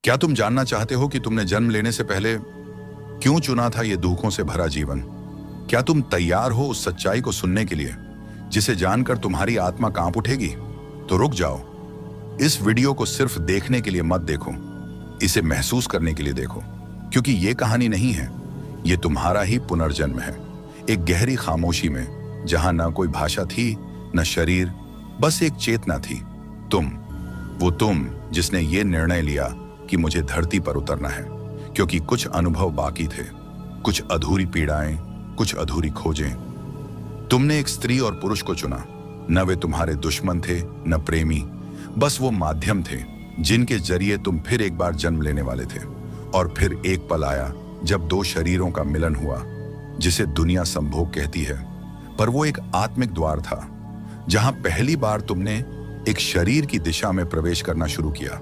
क्या तुम जानना चाहते हो कि तुमने जन्म लेने से पहले क्यों चुना था ये दुखों से भरा जीवन? क्या तुम तैयार हो उस सच्चाई को सुनने के लिए जिसे जानकर तुम्हारी आत्मा कांप उठेगी? तो रुक जाओ। इस वीडियो को सिर्फ देखने के लिए मत देखो, इसे महसूस करने के लिए देखो, क्योंकि ये कहानी नहीं है, ये तुम्हारा ही पुनर्जन्म है। एक गहरी खामोशी में, जहां ना कोई भाषा थी, न शरीर, बस एक चेतना थी। वो तुम जिसने ये निर्णय लिया कि मुझे धरती पर उतरना है, क्योंकि कुछ अनुभव बाकी थे, कुछ अधूरी पीड़ाएं, कुछ अधूरी खोजें। तुमने एक स्त्री और पुरुष को चुना। न वे तुम्हारे दुश्मन थे, न प्रेमी, बस वो माध्यम थे जिनके जरिए तुम फिर एक बार जन्म लेने वाले थे। और फिर एक पल आया जब दो शरीरों का मिलन हुआ, जिसे दुनिया संभोग कहती है, पर वो एक आत्मिक द्वार था, जहां पहली बार तुमने एक शरीर की दिशा में प्रवेश करना शुरू किया।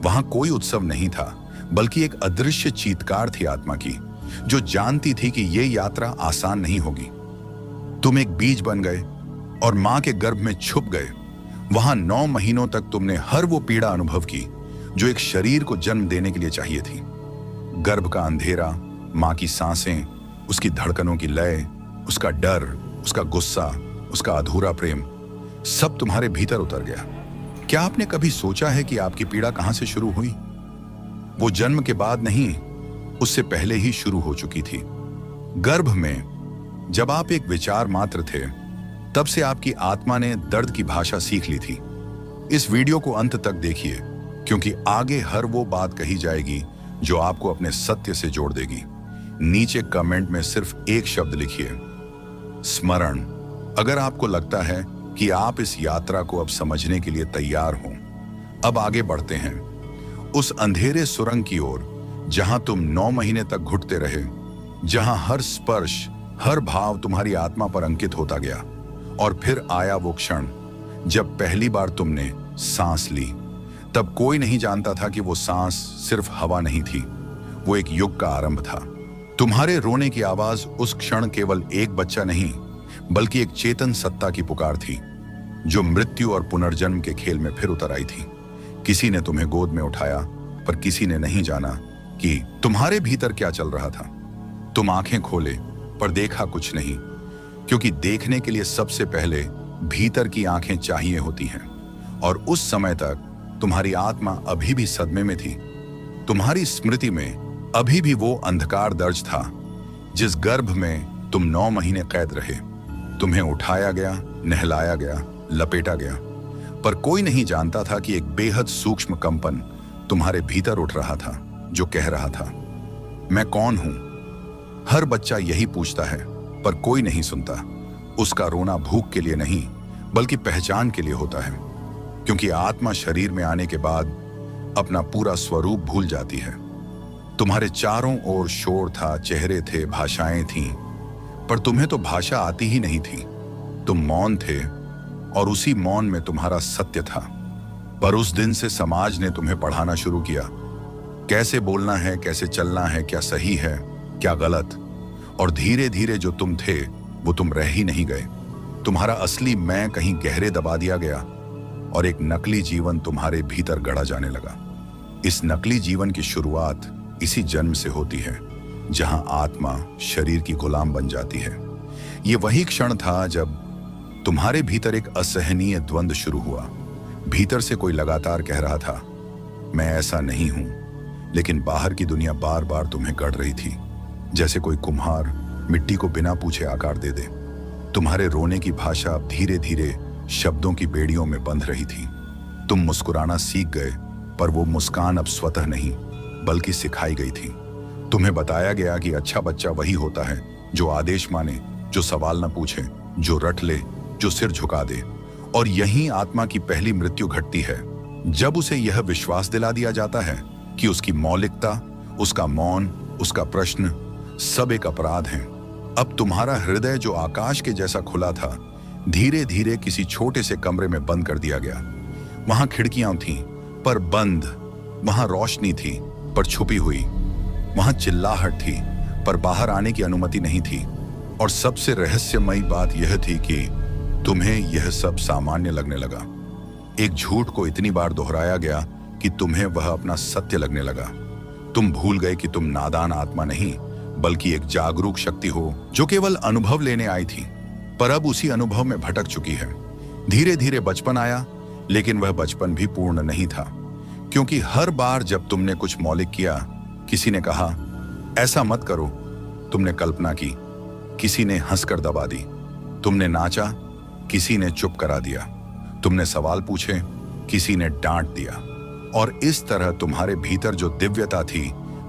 वहां कोई उत्सव नहीं था, बल्कि एक अदृश्य चीत्कार थी आत्मा की, जो जानती थी कि ये यात्रा आसान नहीं होगी। तुम एक बीज बन गए और मां के गर्भ में छुप गए। वहां 9 महीनों तक तुमने हर वो पीड़ा अनुभव की जो एक शरीर को जन्म देने के लिए चाहिए थी। गर्भ का अंधेरा, मां की सांसें, उसकी धड़कनों की लय, उसका डर, उसका गुस्सा, उसका अधूरा प्रेम, सब तुम्हारे भीतर उतर गया। क्या आपने कभी सोचा है कि आपकी पीड़ा कहां से शुरू हुई? वो जन्म के बाद नहीं, उससे पहले ही शुरू हो चुकी थी। गर्भ में जब आप एक विचार मात्र थे, तब से आपकी आत्मा ने दर्द की भाषा सीख ली थी। इस वीडियो को अंत तक देखिए, क्योंकि आगे हर वो बात कही जाएगी जो आपको अपने सत्य से जोड़ देगी। नीचे कमेंट में सिर्फ एक शब्द लिखिए, स्मरण। अगर आपको लगता है कि आप इस यात्रा को अब समझने के लिए तैयार हो, अब आगे बढ़ते हैं उस अंधेरे सुरंग की ओर, जहां तुम 9 महीने तक घुटते रहे, जहां हर स्पर्श, हर भाव तुम्हारी आत्मा पर अंकित होता गया। और फिर आया वो क्षण जब पहली बार तुमने सांस ली। तब कोई नहीं जानता था कि वो सांस सिर्फ हवा नहीं थी, वो एक युग का आरंभ था। तुम्हारे रोने की आवाज उस क्षण केवल एक बच्चा नहीं, बल्कि एक चेतन सत्ता की पुकार थी, जो मृत्यु और पुनर्जन्म के खेल में फिर उतर आई थी। किसी ने तुम्हें गोद में उठाया, पर किसी ने नहीं जाना कि तुम्हारे भीतर क्या चल रहा था। तुम आंखें खोले, पर देखा कुछ नहीं, क्योंकि देखने के लिए सबसे पहले भीतर की आंखें चाहिए होती हैं। और उस समय तक तुम्हारी आत्मा अभी भी सदमे में थी। तुम्हारी स्मृति में अभी भी वो अंधकार दर्ज था, जिस गर्भ में तुम 9 महीने कैद रहे। तुम्हें उठाया गया, नहलाया गया, लपेटा गया, पर कोई नहीं जानता था कि एक बेहद सूक्ष्म कंपन तुम्हारे भीतर उठ रहा था, जो कह रहा था, मैं कौन हूं? हर बच्चा यही पूछता है, पर कोई नहीं सुनता। उसका रोना भूख के लिए नहीं, बल्कि पहचान के लिए होता है, क्योंकि आत्मा शरीर में आने के बाद अपना पूरा स्वरूप भूल जाती है। तुम्हारे चारों ओर शोर था, चेहरे थे, भाषाएं थीं, पर तुम्हें तो भाषा आती ही नहीं थी। तुम मौन थे, और उसी मौन में तुम्हारा सत्य था। पर उस दिन से समाज ने तुम्हें पढ़ाना शुरू किया, कैसे बोलना है, कैसे चलना है, क्या सही है, क्या गलत। और धीरे धीरे जो तुम थे, वो तुम रह ही नहीं गए। तुम्हारा असली मैं कहीं गहरे दबा दिया गया, और एक नकली जीवन तुम्हारे भीतर गढ़ा जाने लगा। इस नकली जीवन की शुरुआत इसी जन्म से होती है, जहां आत्मा शरीर की गुलाम बन जाती है। ये वही क्षण था जब तुम्हारे भीतर एक असहनीय द्वंद्व शुरू हुआ। भीतर से कोई लगातार कह रहा था, मैं ऐसा नहीं हूं, लेकिन बाहर की दुनिया बार बार तुम्हें गढ़ रही थी, जैसे कोई कुम्हार मिट्टी को बिना पूछे आकार दे दे। तुम्हारे रोने की भाषा अब धीरे धीरे शब्दों की बेड़ियों में बंध रही थी। तुम मुस्कुराना सीख गए, पर वो मुस्कान अब स्वतः नहीं, बल्कि सिखाई गई थी। तुम्हें बताया गया कि अच्छा बच्चा वही होता है जो आदेश माने, जो सवाल न पूछे, जो रट ले, जो सिर झुका दे। और यहीं आत्मा की पहली मृत्यु घटती है, जब उसे यह विश्वास दिला दिया जाता है कि उसकी मौलिकता, उसका मौन, उसका प्रश्न सब एक अपराध है। अब तुम्हारा हृदय, जो आकाश के जैसा खुला था, धीरे धीरे किसी छोटे से कमरे में बंद कर दिया गया। वहां खिड़कियां थीं, पर बंद। वहां रोशनी थी, पर छुपी हुई। वहां चिल्लाहट थी, पर बाहर आने की अनुमति नहीं थी। और सबसे रहस्यमयी बात यह थी कि तुम्हें यह सब सामान्य लगने लगा। एक झूठ को इतनी बार दोहराया गया कि तुम्हें वह अपना सत्य लगने लगा। तुम भूल गए कि तुम नादान आत्मा नहीं, बल्कि एक जागरूक शक्ति हो जो केवल अनुभव लेने आई थी, पर अब उसी अनुभव में भटक चुकी है। धीरे धीरे बचपन आया, लेकिन वह बचपन भी पूर्ण नहीं था, क्योंकि हर बार जब तुमने कुछ मौलिक किया, किसी ने कहा ऐसा मत करो, तुमने कल्पना की, किसी ने हंसकर दबा दी, तुमने नाचा, किसी ने चुप करा दिया, तुमने सवाल पूछे, किसी ने डांट दिया, और इस तरह तुम्हारे भीतर जो दिव्यता थी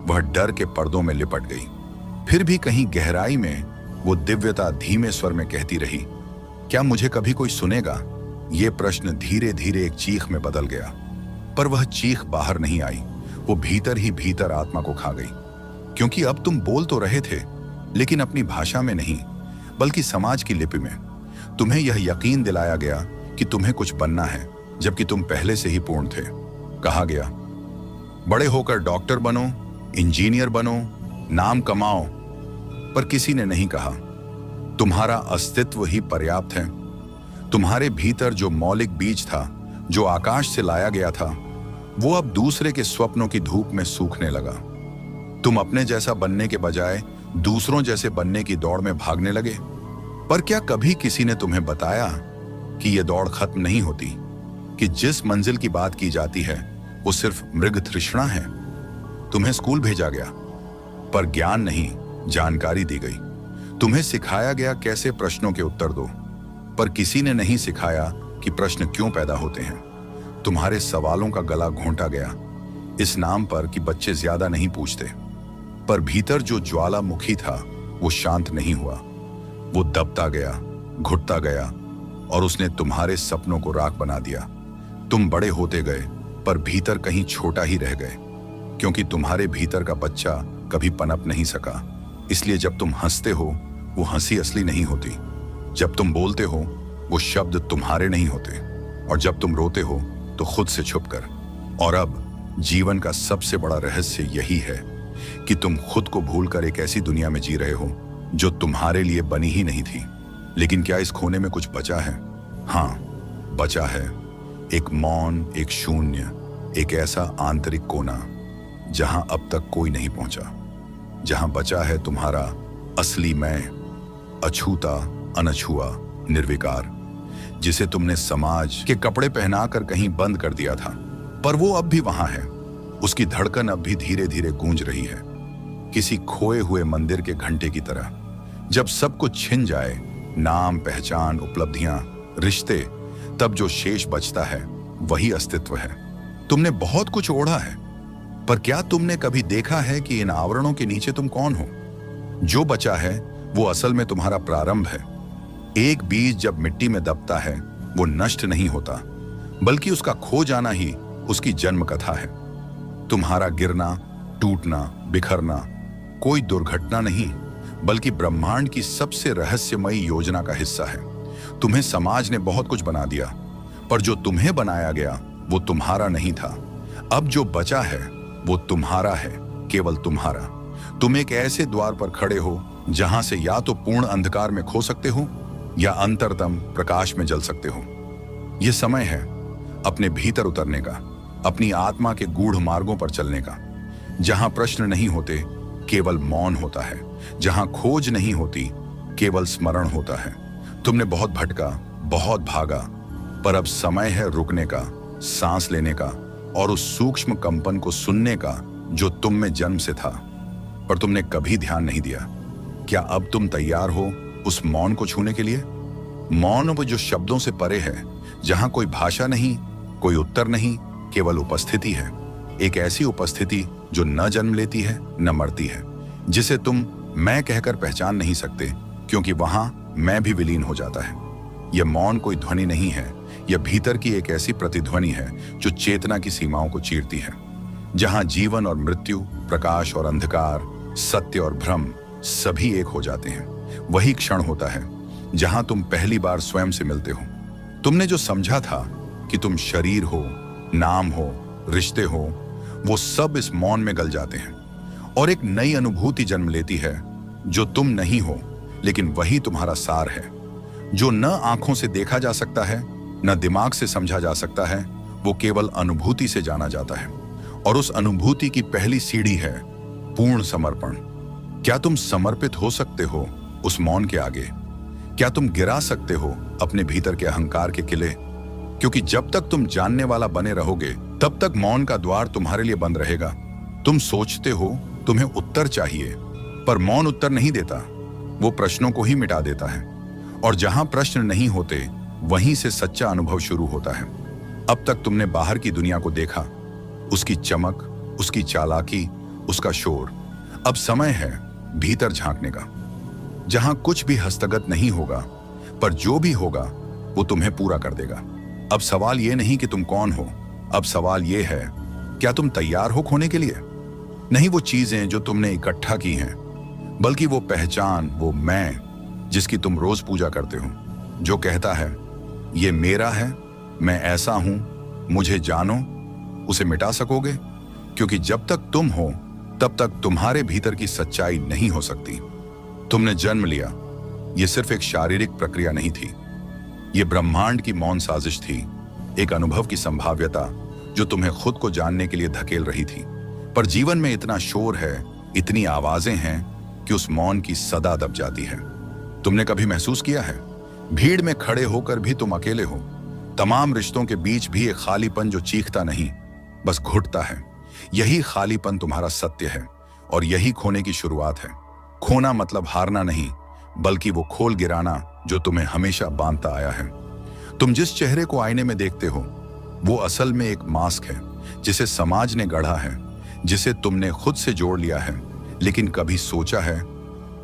वह डर के पर्दों में लिपट गई। फिर भी कहीं गहराई में वो दिव्यता धीमे स्वर में कहती रही, क्या मुझे कभी कोई सुनेगा? ये प्रश्न धीरे धीरे एक चीख में बदल गया, पर वह चीख बाहर नहीं आई, वो भीतर ही भीतर आत्मा को खा गई। क्योंकि अब तुम बोल तो रहे थे, लेकिन अपनी भाषा में नहीं, बल्कि समाज की लिपि में। तुम्हें यह यकीन दिलाया गया कि तुम्हें कुछ बनना है, जबकि तुम पहले से ही पूर्ण थे। कहा गया, बड़े होकर डॉक्टर बनो, इंजीनियर बनो, नाम कमाओ, पर किसी ने नहीं कहा तुम्हारा अस्तित्व ही पर्याप्त है। तुम्हारे भीतर जो मौलिक बीज था, जो आकाश से लाया गया था, वो अब दूसरे के स्वप्नों की धूप में सूखने लगा। तुम अपने जैसा बनने के बजाय दूसरों जैसे बनने की दौड़ में भागने लगे। पर क्या कभी किसी ने तुम्हें बताया कि यह दौड़ खत्म नहीं होती, कि जिस मंजिल की बात की जाती है वो सिर्फ मृग तृष्णा है? तुम्हें स्कूल भेजा गया, पर ज्ञान नहीं, जानकारी दी गई। तुम्हें सिखाया गया कैसे प्रश्नों के उत्तर दो, पर किसी ने नहीं सिखाया कि प्रश्न क्यों पैदा होते हैं। तुम्हारे सवालों का गला घोंटा गया, इस नाम पर कि बच्चे ज्यादा नहीं पूछते, पर भीतर जो ज्वालामुखी था वो शांत नहीं हुआ। वो दबता गया, घुटता गया, और उसने तुम्हारे सपनों को राख बना दिया। तुम बड़े होते गए, पर भीतर कहीं छोटा ही रह गए, क्योंकि तुम्हारे भीतर का बच्चा कभी पनप नहीं सका। इसलिए जब तुम हंसते हो, वो हंसी असली नहीं होती। जब तुम बोलते हो, वो शब्द तुम्हारे नहीं होते, और जब तुम रोते हो तो खुद से छुपकर। और अब जीवन का सबसे बड़ा रहस्य यही है कि तुम खुद को भूलकर एक ऐसी दुनिया में जी रहे हो जो तुम्हारे लिए बनी ही नहीं थी। लेकिन क्या इस खोने में कुछ बचा है? हाँ, बचा है एक मौन, एक शून्य, एक ऐसा आंतरिक कोना जहां अब तक कोई नहीं पहुंचा। जहां बचा है तुम्हारा असली मैं, अछूता, अनछुआ, निर्विकार, जिसे तुमने समाज के कपड़े पहनाकर कहीं बंद कर दिया था, पर वो अब भी वहां है। उसकी धड़कन अब भी धीरे धीरे गूंज रही है, किसी खोए हुए मंदिर के घंटे की तरह। जब सब कुछ छिन जाए, नाम, पहचान, उपलब्धियां, रिश्ते, तब जो शेष बचता है वही अस्तित्व है। तुमने बहुत कुछ ओढ़ा है, पर क्या तुमने कभी देखा है कि इन आवरणों के नीचे तुम कौन हो? जो बचा है वो असल में तुम्हारा प्रारंभ है। एक बीज जब मिट्टी में दबता है, वो नष्ट नहीं होता, बल्कि उसका खो जाना ही उसकी जन्म कथा है। तुम्हारा गिरना, टूटना, बिखरना कोई दुर्घटना नहीं, बल्कि ब्रह्मांड की सबसे रहस्यमयी योजना का हिस्सा है। तुम्हें समाज ने बहुत कुछ बना दिया, पर जो तुम्हें बनाया गया वो तुम्हारा नहीं था। अब जो बचा है वो तुम्हारा है, केवल तुम्हारा। तुम एक ऐसे द्वार पर खड़े हो जहां से या तो पूर्ण अंधकार में खो सकते हो या अंतरतम प्रकाश में जल सकते हो। यह समय है अपने भीतर उतरने का, अपनी आत्मा के गूढ़ मार्गों पर चलने का, जहां प्रश्न नहीं होते, केवल मौन होता है, जहां खोज नहीं होती, केवल स्मरण होता है। तुमने बहुत भटका, बहुत भागा, पर अब समय है रुकने का, सांस लेने का, और उस सूक्ष्म कंपन को सुनने का जो तुम में जन्म से था, पर तुमने कभी ध्यान नहीं दिया। क्या अब तुम तैयार हो उस मौन को छूने के लिए? मौन वो जो शब्दों से परे है, जहां कोई भाषा नहीं, कोई उत्तर नहीं, केवल उपस्थिति है। एक ऐसी उपस्थिति जो न जन्म लेती है, न मरती है, जिसे तुम मैं कहकर पहचान नहीं सकते, क्योंकि वहां मैं भी विलीन हो जाता है। यह मौन कोई ध्वनि नहीं है, यह भीतर की एक ऐसी प्रतिध्वनि है जो चेतना की सीमाओं को चीरती है। जहां जीवन और मृत्यु, प्रकाश और अंधकार, सत्य और भ्रम सभी एक हो जाते हैं। वही क्षण होता है जहां तुम पहली बार स्वयं से मिलते हो। तुमने जो समझा था कि तुम शरीर हो, नाम हो, रिश्ते हो, वो सब इस मौन में गल जाते हैं, और एक नई अनुभूति जन्म लेती है जो तुम नहीं हो, लेकिन वही तुम्हारा सार है, जो न आंखों से देखा जा सकता है, न दिमाग से समझा जा सकता है। वो केवल अनुभूति से जाना जाता है, और उस अनुभूति की पहली सीढ़ी है पूर्ण समर्पण। क्या तुम समर्पित हो सकते हो उस मौन के आगे? क्या तुम गिरा सकते हो अपने भीतर के अहंकार के किले? क्योंकि जब तक तुम जानने वाला बने रहोगे, तब तक मौन का द्वार तुम्हारे लिए बंद रहेगा। तुम सोचते हो तुम्हें उत्तर चाहिए, पर मौन उत्तर नहीं देता, वो प्रश्नों को ही मिटा देता है। और जहां प्रश्न नहीं होते, वहीं से सच्चा अनुभव शुरू होता है। अब तक तुमने बाहर की दुनिया को देखा, उसकी चमक, उसकी चालाकी, उसका शोर। अब समय है भीतर झांकने का, जहां कुछ भी हस्तगत नहीं होगा, पर जो भी होगा वो तुम्हें पूरा कर देगा। अब सवाल ये नहीं कि तुम कौन हो, अब सवाल ये है, क्या तुम तैयार हो खोने के लिए? नहीं वो चीजें जो तुमने इकट्ठा की हैं, बल्कि वो पहचान, वो मैं जिसकी तुम रोज पूजा करते हो, जो कहता है ये मेरा है, मैं ऐसा हूं, मुझे जानो। उसे मिटा सकोगे? क्योंकि जब तक तुम हो, तब तक तुम्हारे भीतर की सच्चाई नहीं हो सकती। तुमने जन्म लिया, ये सिर्फ एक शारीरिक प्रक्रिया नहीं थी, ये ब्रह्मांड की मौन साजिश थी, एक अनुभव की संभाव्यता जो तुम्हें खुद को जानने के लिए धकेल रही थी। पर जीवन में इतना शोर है, इतनी आवाजें हैं कि उस मौन की सदा दब जाती है। तुमने कभी महसूस किया है, भीड़ में खड़े होकर भी तुम अकेले हो, तमाम रिश्तों के बीच भी एक खालीपन जो चीखता नहीं, बस घुटता है। यही खालीपन तुम्हारा सत्य है, और यही खोने की शुरुआत है। खोना मतलब हारना नहीं, बल्कि वो खोल गिराना जो तुम्हें हमेशा बांधता आया है। तुम जिस चेहरे को आईने में देखते हो, वो असल में एक मास्क है जिसे समाज ने गढ़ा है, जिसे तुमने खुद से जोड़ लिया है। लेकिन कभी सोचा है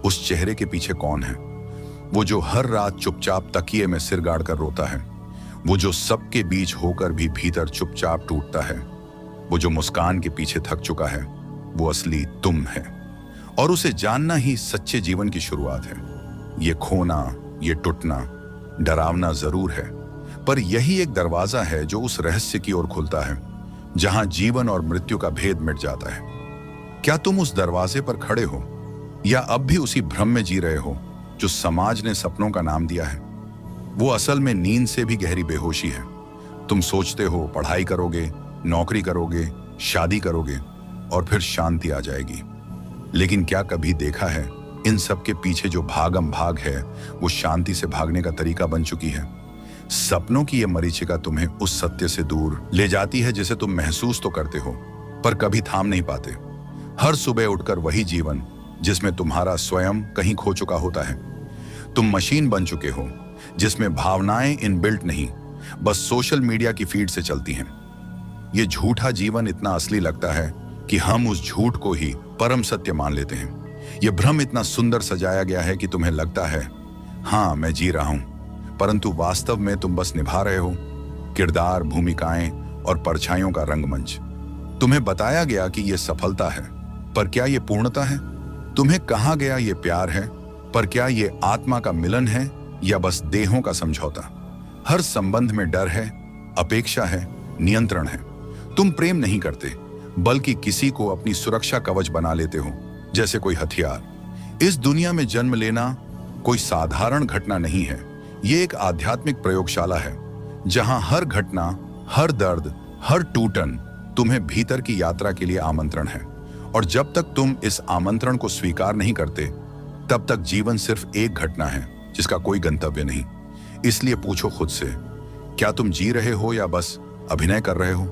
उस चेहरे के पीछे कौन है? वो जो हर रात चुपचाप तकिए में सिर गाड़ कर रोता है, वो जो सबके बीच होकर भी भीतर चुपचाप टूटता है, वो जो मुस्कान के पीछे थक चुका है, वो असली तुम है। और उसे जानना ही सच्चे जीवन की शुरुआत है। ये खोना, ये टूटना डरावना जरूर है, पर यही एक दरवाजा है जो उस रहस्य की ओर खुलता है जहां जीवन और मृत्यु का भेद मिट जाता है। क्या तुम उस दरवाजे पर खड़े हो, या अब भी उसी भ्रम में जी रहे हो जो समाज ने सपनों का नाम दिया है? वो असल में नींद से भी गहरी बेहोशी है। तुम सोचते हो पढ़ाई करोगे, नौकरी करोगे, शादी करोगे, और फिर शांति आ जाएगी। लेकिन क्या कभी देखा है, इन सब के पीछे जो भागम भाग है, वो शांति से भागने का तरीका बन चुकी है। सपनों की ये मरीचिका तुम्हें उस सत्य से दूर ले जाती है जिसे तुम महसूस तो करते हो, पर कभी थाम नहीं पाते। हर सुबह उठकर वही जीवन जिसमें तुम्हारा स्वयं कहीं खो चुका होता है। तुम मशीन बन चुके हो जिसमें भावनाएं इनबिल्ट नहीं, बस सोशल मीडिया की फीड से चलती हैं। ये झूठा जीवन इतना असली लगता है कि हम उस झूठ को ही परम सत्य मान लेते हैं। ये भ्रम इतना सुंदर सजाया गया है कि तुम्हें लगता है हाँ मैं जी रहा हूं, परंतु वास्तव में तुम बस निभा रहे हो किरदार, भूमिकाएं और परछाइयों का रंगमंच। तुम्हें बताया गया कि यह सफलता है, पर क्या यह पूर्णता है? तुम्हें कहा गया यह प्यार है, पर क्या यह आत्मा का मिलन है या बस देहों का समझौता? हर संबंध में डर है, अपेक्षा है, नियंत्रण है। तुम प्रेम नहीं करते, बल्कि किसी को अपनी सुरक्षा कवच बना लेते हो, जैसे कोई हथियार। इस दुनिया में जन्म लेना कोई साधारण घटना नहीं है, ये एक आध्यात्मिक प्रयोगशाला है जहां हर घटना, हर दर्द, हर टूटन तुम्हें भीतर की यात्रा के लिए आमंत्रण है। और जब तक तुम इस आमंत्रण को स्वीकार नहीं करते, तब तक जीवन सिर्फ एक घटना है जिसका कोई गंतव्य नहीं। इसलिए पूछो खुद से, क्या तुम जी रहे हो या बस अभिनय कर रहे हो?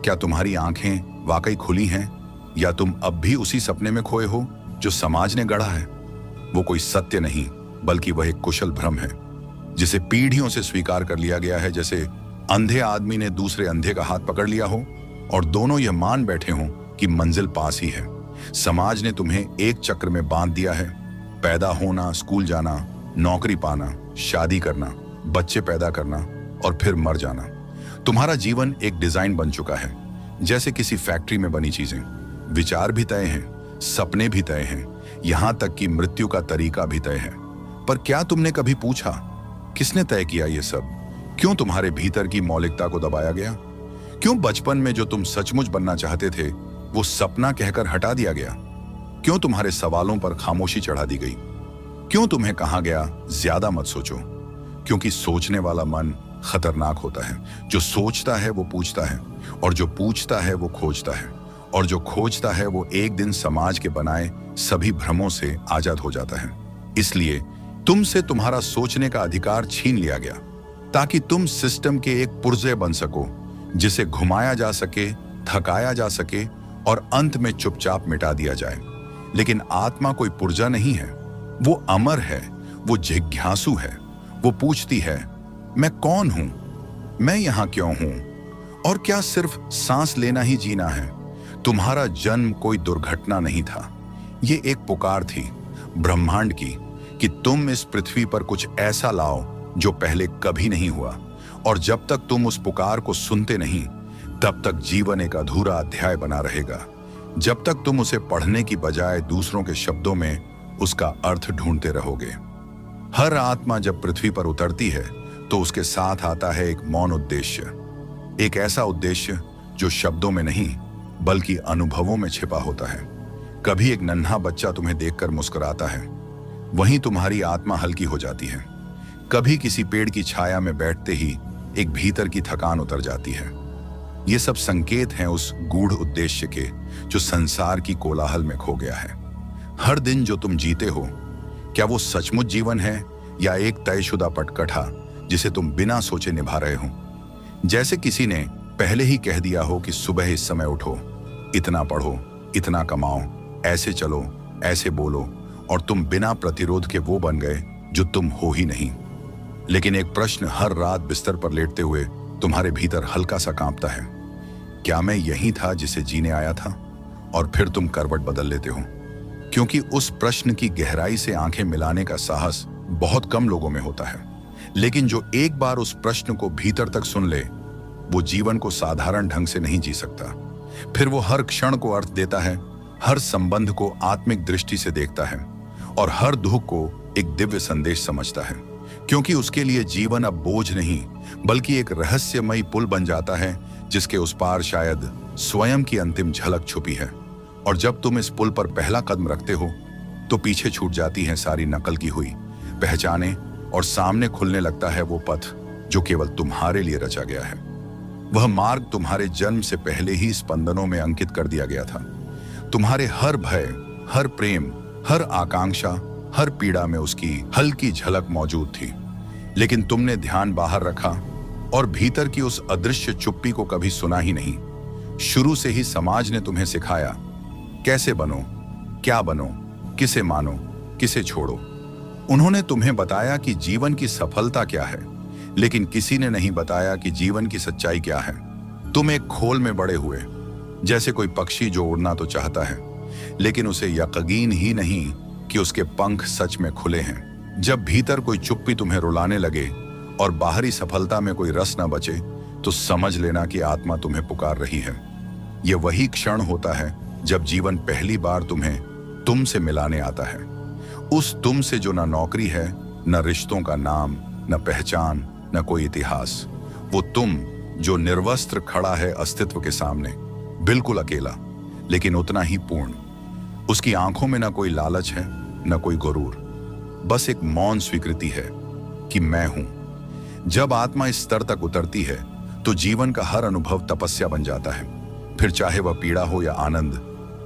क्या तुम्हारी आंखें वाकई खुली हैं, या तुम अब भी उसी सपने में खोए हो जो समाज ने गढ़ा है? वो कोई सत्य नहीं, बल्कि वह एक कुशल भ्रम है जिसे पीढ़ियों से स्वीकार कर लिया गया है, जैसे अंधे आदमी ने दूसरे अंधे का हाथ पकड़ लिया हो और दोनों यह मान बैठे हों कि मंजिल पास ही है। समाज ने तुम्हें एक चक्र में बांध दिया है, पैदा होना, स्कूल जाना, नौकरी पाना, शादी करना, बच्चे पैदा करना और फिर मर जाना। तुम्हारा जीवन एक डिजाइन बन चुका है, जैसे किसी फैक्ट्री में बनी चीजें। विचार भी तय हैं, सपने भी तय हैं, यहां तक कि मृत्यु का तरीका भी तय है। पर क्या तुमने कभी पूछा, किसने तय किया ये सब? क्यों तुम्हारे भीतर की मौलिकता को दबाया गया? क्यों बचपन में जो तुम सचमुच बनना चाहते थे वो सपना कहकर हटा दिया गया? क्यों तुम्हारे सवालों पर खामोशी चढ़ा दी गई? क्यों तुम्हें कहा गया ज्यादा मत सोचो? क्योंकि सोचने वाला मन खतरनाक होता है। जो सोचता है वो पूछता है, और जो पूछता है वो खोजता है, और जो खोजता है वो एक दिन समाज के बनाए सभी भ्रमों से आजाद हो जाता है। इसलिए तुमसे तुम्हारा सोचने का अधिकार छीन लिया गया, ताकि तुम सिस्टम के एक पुर्जे बन सको, जिसे घुमाया जा सके, थकाया जा सके और अंत में चुपचाप मिटा दिया जाए। लेकिन आत्मा कोई पुर्जा नहीं है, वो अमर है, वो जिज्ञासु है। वो पूछती है, मैं कौन हूं, मैं यहां क्यों हूं, और क्या सिर्फ सांस लेना ही जीना है? तुम्हारा जन्म कोई दुर्घटना नहीं था, ये एक पुकार थी ब्रह्मांड की कि तुम इस पृथ्वी पर कुछ ऐसा लाओ जो पहले कभी नहीं हुआ। और जब तक तुम उस पुकार को सुनते नहीं, तब तक जीवन एक अधूरा अध्याय बना रहेगा। जब तक तुम उसे पढ़ने की बजाय दूसरों के शब्दों में उसका अर्थ ढूंढते रहोगे। हर आत्मा जब पृथ्वी पर उतरती है तो उसके साथ आता है एक मौन उद्देश्य, एक ऐसा उद्देश्य जो शब्दों में नहीं बल्कि अनुभवों में छिपा होता है। कभी एक नन्हा बच्चा तुम्हें देखकर मुस्कुराता है, वहीं तुम्हारी आत्मा हल्की हो जाती है। कभी किसी पेड़ की छाया में बैठते ही एक भीतर की थकान उतर जाती है। ये सब संकेत हैं उस गूढ़ उद्देश्य के जो संसार की कोलाहल में खो गया है। हर दिन जो तुम जीते हो, क्या वो सचमुच जीवन है या एक तयशुदा पटकथा जिसे तुम बिना सोचे निभा रहे हो? जैसे किसी ने पहले ही कह दिया हो कि सुबह इस समय उठो, इतना पढ़ो, इतना कमाओ, ऐसे चलो, ऐसे बोलो, और तुम बिना प्रतिरोध के वो बन गए जो तुम हो ही नहीं। लेकिन एक प्रश्न हर रात बिस्तर पर लेटते हुए तुम्हारे भीतर हल्का सा कांपता है, क्या मैं यही था जिसे जीने आया था? और फिर तुम करवट बदल लेते हो, क्योंकि उस प्रश्न की गहराई से आंखें मिलाने का साहस बहुत कम लोगों में होता है। लेकिन जो एक बार उस प्रश्न को भीतर तक सुन ले, वो जीवन को साधारण ढंग से नहीं जी सकता। फिर वो हर क्षण को अर्थ देता है, हर संबंध को आत्मिक दृष्टि से देखता है, और हर दुख को एक दिव्य संदेश समझता है, क्योंकि उसके लिए जीवन अब बोझ नहीं बल्कि एक रहस्यमयी पुल बन जाता है, जिसके उस पार शायद स्वयं की अंतिम झलक छुपी है। और जब तुम इस पुल पर पहला कदम रखते हो तो पीछे छूट जाती हैं सारी नकल की हुई पहचाने, और सामने खुलने लगता है वो पथ जो केवल तुम्हारे लिए रचा गया है। वह मार्ग तुम्हारे जन्म से पहले ही स्पंदनों में अंकित कर दिया गया था। तुम्हारे हर भय, हर प्रेम, हर आकांक्षा, हर पीड़ा में उसकी हल्की झलक मौजूद थी। लेकिन तुमने ध्यान बाहर रखा और भीतर की उस अदृश्य चुप्पी को कभी सुना ही नहीं। शुरू से ही समाज ने तुम्हें सिखाया, कैसे बनो, क्या बनो, किसे मानो, किसे छोड़ो। उन्होंने तुम्हें बताया कि जीवन की सफलता क्या है, लेकिन किसी ने नहीं बताया कि जीवन की सच्चाई क्या है। तुम एक खोल में बड़े हुए, जैसे कोई पक्षी जो उड़ना तो चाहता है, लेकिन उसे यकीन ही नहीं कि उसके पंख सच में खुले हैं। जब भीतर कोई चुप्पी तुम्हें रुलाने लगे और बाहरी सफलता में कोई रस न बचे, तो समझ लेना कि आत्मा तुम्हें पुकार रही है। यह वही क्षण होता है जब जीवन पहली बार तुम्हें तुमसे मिलाने आता है, उस तुम से जो न नौकरी है, न रिश्तों का नाम, न पहचान, न कोई इतिहास। वो तुम जो निर्वस्त्र खड़ा है अस्तित्व के सामने, बिल्कुल अकेला, लेकिन उतना ही पूर्ण। उसकी आंखों में न कोई लालच है, न कोई गुरूर, बस एक मौन स्वीकृति है कि मैं हूं। जब आत्मा इस स्तर तक उतरती है तो जीवन का हर अनुभव तपस्या बन जाता है। फिर चाहे वह पीड़ा हो या आनंद,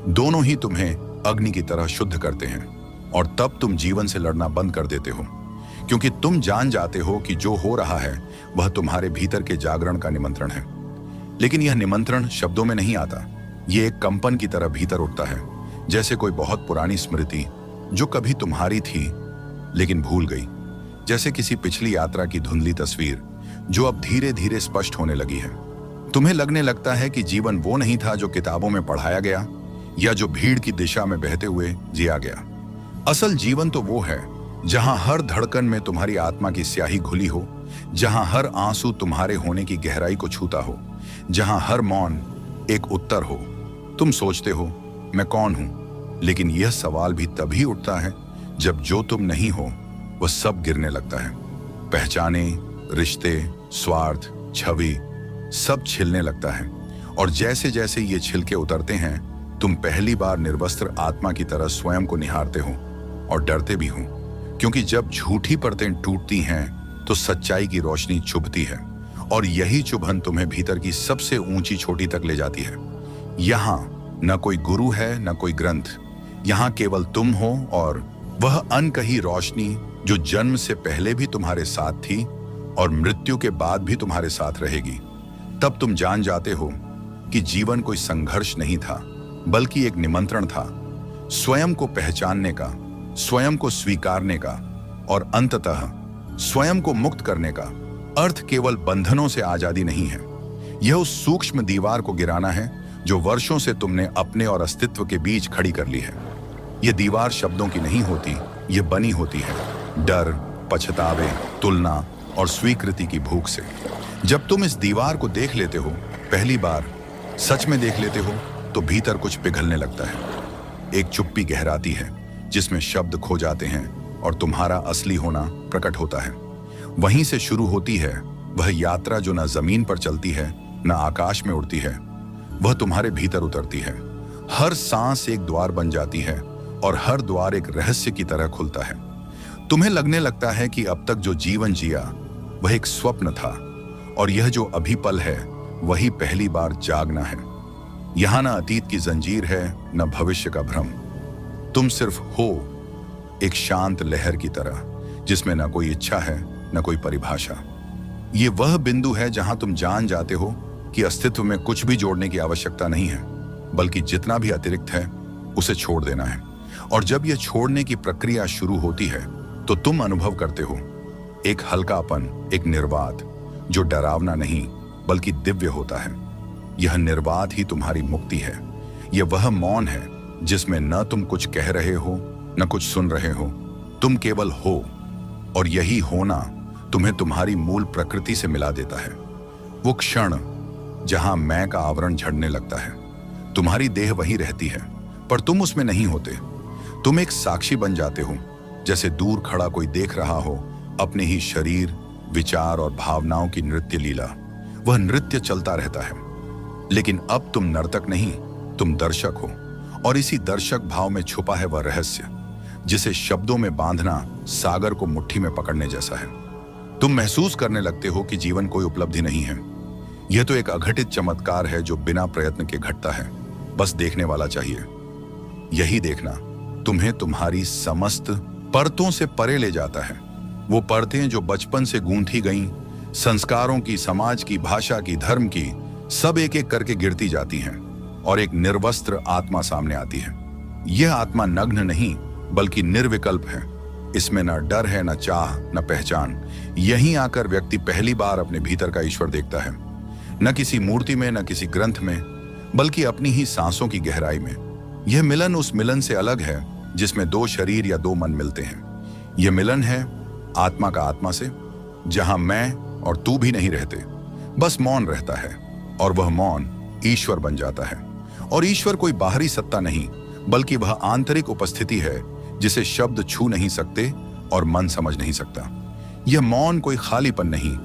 दोनों ही तुम्हें अग्नि की तरह शुद्ध करते हैं, और तब तुम जीवन से लड़ना बंद कर देते हो, क्योंकि तुम जान जाते हो कि जो हो रहा है वह तुम्हारे भीतर के जागरण का निमंत्रण है। लेकिन यह निमंत्रण शब्दों में नहीं आता, यह एक कंपन की तरह भीतर उठता है, जैसे कोई बहुत पुरानी स्मृति जो कभी तुम्हारी थी लेकिन भूल गई, जैसे किसी पिछली यात्रा की धुंधली तस्वीर जो अब धीरे धीरे स्पष्ट होने लगी है। तुम्हें लगने लगता है कि जीवन वो नहीं था जो किताबों में पढ़ाया गया या जो भीड़ की दिशा में बहते हुए जिया गया। असल जीवन तो वो है जहां हर धड़कन में तुम्हारी आत्मा की स्याही घुली हो, जहां हर आंसू तुम्हारे होने की गहराई को छूता हो, जहां हर मौन एक उत्तर हो। तुम सोचते हो मैं कौन हूं, लेकिन यह सवाल भी तभी उठता है जब जो तुम नहीं हो वह सब गिरने लगता है। पहचाने, रिश्ते, स्वार्थ, छवि, सब छिलने लगता है। और जैसे जैसे ये छिलके उतरते हैं, तुम पहली बार निर्वस्त्र आत्मा की तरह स्वयं को निहारते हो, और डरते भी हो, क्योंकि जब झूठी परतें टूटती हैं तो सच्चाई की रोशनी चुभती है। और यही चुभन तुम्हें भीतर की सबसे ऊंची चोटी तक ले जाती है। यहां न कोई गुरु है न कोई ग्रंथ, यहां केवल तुम हो और वह अनकही रोशनी जो जन्म से पहले भी तुम्हारे साथ थी और मृत्यु के बाद भी तुम्हारे साथ रहेगी। तब तुम जान जाते हो कि जीवन कोई संघर्ष नहीं था, बल्कि एक निमंत्रण था स्वयं को पहचानने का, स्वयं को स्वीकारने का और अंततः स्वयं को मुक्त करने का। अर्थ केवल बंधनों से आजादी नहीं है, यह उस सूक्ष्म दीवार को गिराना है जो वर्षों से तुमने अपने और अस्तित्व के बीच खड़ी कर ली है। यह दीवार शब्दों की नहीं होती, यह बनी होती है डर, पछतावे, तुलना और स्वीकृति की भूख से। जब तुम इस दीवार को देख लेते हो, पहली बार सच में देख लेते हो, तो भीतर कुछ पिघलने लगता है। एक चुप्पी गहराती है जिसमें शब्द खो जाते हैं और तुम्हारा असली होना प्रकट होता है। वहीं से शुरू होती है वह यात्रा जो न जमीन पर चलती है न आकाश में उड़ती है, वह तुम्हारे भीतर उतरती है। हर सांस एक द्वार बन जाती है और हर द्वार एक रहस्य की तरह खुलता है। तुम्हें लगने लगता है कि अब तक जो जीवन जिया वह एक स्वप्न था और यह जो अभी पल है वही पहली बार जागना है। यहां ना अतीत की जंजीर है न भविष्य का भ्रम, तुम सिर्फ हो, एक शांत लहर की तरह जिसमें न कोई इच्छा है न कोई परिभाषा। ये वह बिंदु है जहां तुम जान जाते हो कि अस्तित्व में कुछ भी जोड़ने की आवश्यकता नहीं है, बल्कि जितना भी अतिरिक्त है उसे छोड़ देना है। और जब यह छोड़ने की प्रक्रिया शुरू होती है तो तुम अनुभव करते हो एक हल्कापन, एक निर्वात जो डरावना नहीं बल्कि दिव्य होता है। यह निर्वात ही तुम्हारी मुक्ति है। यह वह मौन है जिसमें न तुम कुछ कह रहे हो न कुछ सुन रहे हो, तुम केवल हो। और यही होना तुम्हें तुम्हारी मूल प्रकृति से मिला देता है। वो क्षण जहां मैं का आवरण झड़ने लगता है, तुम्हारी देह वहीं रहती है पर तुम उसमें नहीं होते। तुम एक साक्षी बन जाते हो, जैसे दूर खड़ा कोई देख रहा हो अपने ही शरीर, विचार और भावनाओं की नृत्य लीला। वह नृत्य चलता रहता है, लेकिन अब तुम नर्तक नहीं, तुम दर्शक हो। और इसी दर्शक भाव में छुपा है वह रहस्य जिसे शब्दों में बांधना सागर को मुट्ठी में पकड़ने जैसा है। तुम महसूस करने लगते हो कि जीवन कोई उपलब्धि नहीं है, यह तो एक अघटित चमत्कार है जो बिना प्रयत्न के घटता है, बस देखने वाला चाहिए। यही देखना तुम्हें तुम्हारी समस्त परतों से परे ले जाता है। वो परतें जो बचपन से गूंथी गईं, संस्कारों की, समाज की, भाषा की, धर्म की, सब एक एक करके गिरती जाती हैं और एक निर्वस्त्र आत्मा सामने आती है। यह आत्मा नग्न नहीं बल्कि निर्विकल्प है। इसमें न डर है, न चाह, न पहचान। यहीं आकर व्यक्ति पहली बार अपने भीतर का ईश्वर देखता है, न किसी मूर्ति में, न किसी ग्रंथ में, बल्कि अपनी ही सांसों की गहराई में। यह मिलन उस मिलन से अलग है जिसमें दो शरीर या दो मन मिलते हैं। यह मिलन है आत्मा का आत्मा से, जहां मैं और तू भी नहीं रहते, बस मौन रहता है और वह मौन ईश्वर बन जाता है। और ईश्वर कोई बाहरी सत्ता नहीं बल्कि वह आंतरिक उपस्थिति है जिसे शब्द छू नहीं सकते और मन समझ नहीं सकता। यह मौन कोई खालीपन नहीं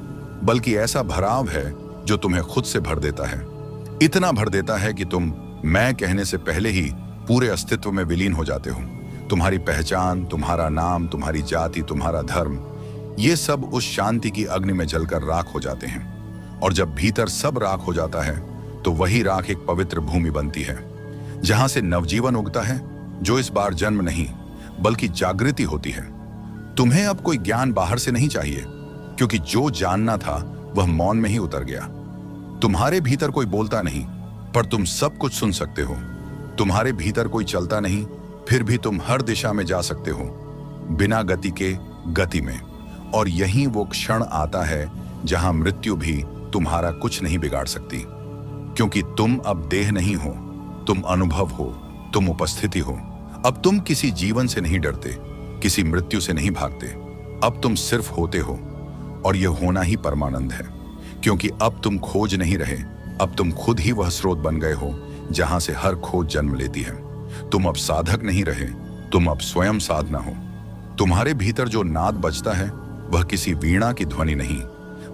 बल्कि ऐसा भराव है जो तुम्हें खुद से भर देता है। इतना भर देता है कि तुम मैं कहने से पहले ही पूरे अस्तित्व में विलीन हो जाते हो। तुम्हारी पहचान, तुम्हारा नाम, तुम्हारी जाति, तुम्हारा धर्म, ये सब उस शांति की अग्नि में जलकर राख हो जाते हैं। और जब भीतर सब राख हो जाता है तो वही राख एक पवित्र भूमि बनती है जहां से नवजीवन उगता है, जो इस बार जन्म नहीं बल्कि जागृति होती है। तुम्हें अब कोई ज्ञान बाहर से नहीं चाहिए, क्योंकि जो जानना था वह मौन में ही उतर गया। तुम्हारे भीतर कोई बोलता नहीं पर तुम सब कुछ सुन सकते हो। तुम्हारे भीतर कोई चलता नहीं, फिर भी तुम हर दिशा में जा सकते हो, बिना गति के गति में। और यही वो क्षण आता है जहां मृत्यु भी तुम्हारा कुछ नहीं बिगाड़ सकती, क्योंकि तुम अब देह नहीं हो, तुम अनुभव हो, तुम उपस्थिति हो। अब तुम किसी जीवन से नहीं डरते, किसी मृत्यु से नहीं भागते। अब तुम सिर्फ होते हो, और यह होना ही परमानंद है, क्योंकि अब तुम खोज नहीं रहे, अब तुम खुद ही वह स्रोत बन गए हो जहां से हर खोज जन्म लेती है। तुम अब साधक नहीं रहे, तुम अब स्वयं साधना हो। तुम्हारे भीतर जो नाद बजता है वह किसी वीणा की ध्वनि नहीं